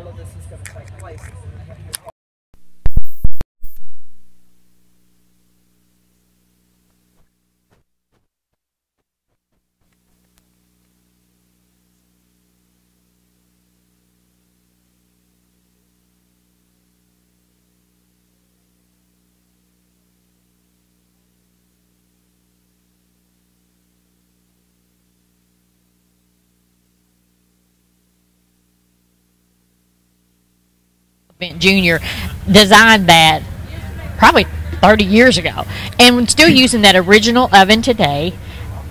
all of this is going to take place. Jr. designed that probably 30 years ago, and we're still using that original oven today.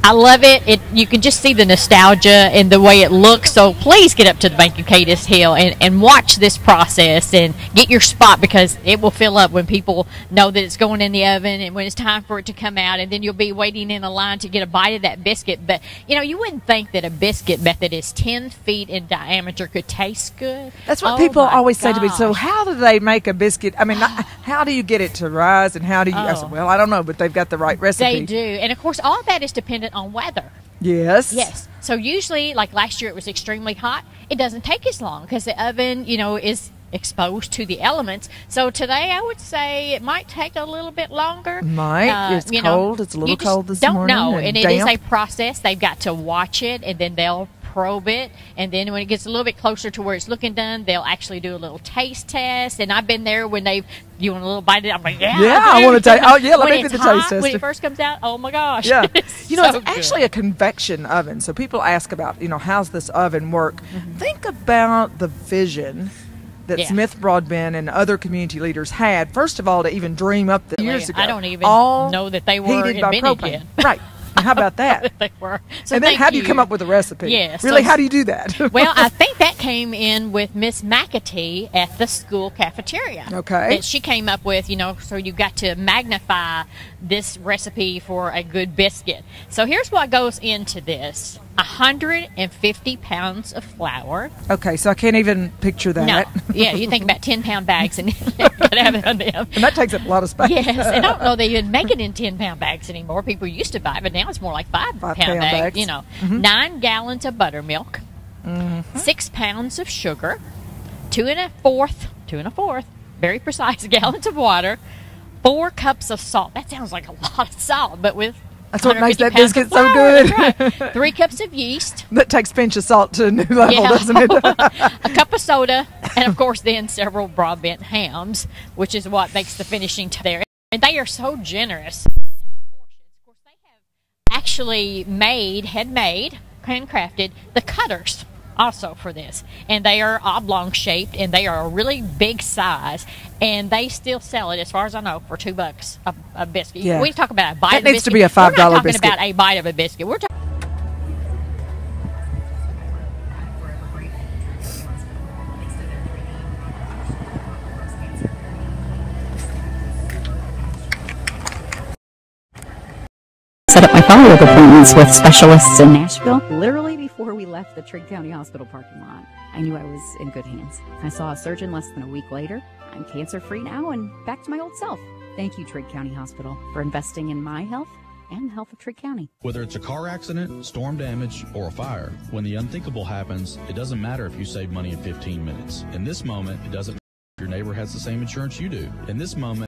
I love it. You can just see the nostalgia and the way it looks. So please get up to the Bank of Cadiz Hill and watch this process and get your spot, because it will fill up when people know that it's going in the oven and when it's time for it to come out. And then you'll be waiting in a line to get a bite of that biscuit. But, you know, you wouldn't think that a biscuit that is 10 feet in diameter could taste good. That's what people always say to me. So how do they make a biscuit? I mean, how do you get it to rise, and how do you? I said, well, I don't know, but they've got the right recipe. They do. And, of course, all of that is dependent on weather. Yes. So usually, like last year, it was extremely hot. It doesn't take as long because the oven, you know, is exposed to the elements. So today, I would say it might take a little bit longer. It's cold. It's a little cold this morning. Don't know. And it is damp. a process. They've got to watch it, and then they'll probe it, and then when it gets a little bit closer to where it's looking done, they'll actually do a little taste test. And I've been there when you want a little bite of it. I'm like, I want to taste. Oh yeah, let me do the taste test. When it first comes out, oh my gosh. Yeah, you know, so it's actually a convection oven. So people ask about, you know, how's this oven work? Mm-hmm. Think about the vision that Smith Broadbent and other community leaders had. First of all, to even dream up the years ago. I don't even know that they were invented yet. Right. How about that? They were. So and then how do you come up with a recipe? Yes. Really, how do you do that? Well, I think that came in with Miss McAtee at the school cafeteria. Okay. That she came up with, you know, so you got to magnify this recipe for a good biscuit. So here's what goes into this. 150 pounds of flour. Okay, so I can't even picture that. No. Yeah, you think about 10-pound bags and gotta have it on them. And that takes up a lot of space. Yes, and I don't know they even make it in 10-pound bags anymore. People used to buy it, but now it's more like 5-pound bags. You know, 9 gallons of buttermilk, 6 pounds of sugar, 2 1/4, very precise, gallons of water, 4 cups of salt. That sounds like a lot of salt, but with that's what makes that biscuit so good. Right. 3 cups of yeast. That takes pinch of salt to a new level, doesn't it? A cup of soda, and of course then several Broadbent hams, which is what makes the finishing there. And they are so generous in the portions. Of course, they have actually handcrafted, the cutters also for this. And they are oblong shaped, and they are a really big size. And they still sell it, as far as I know, for $2 a biscuit. Yeah. We talk about a bite that of a biscuit. needs to be a $5 biscuit. We're not talking about a bite of a biscuit. We're talking set up my follow-up appointments with specialists in Nashville. Literally before we left the Trigg County Hospital parking lot, I knew I was in good hands. I saw a surgeon less than a week later. I'm cancer-free now and back to my old self. Thank you, Trigg County Hospital, for investing in my health and the health of Trigg County. Whether it's a car accident, storm damage, or a fire, when the unthinkable happens, it doesn't matter if you save money in 15 minutes. In this moment, it doesn't matter if your neighbor has the same insurance you do. In this moment,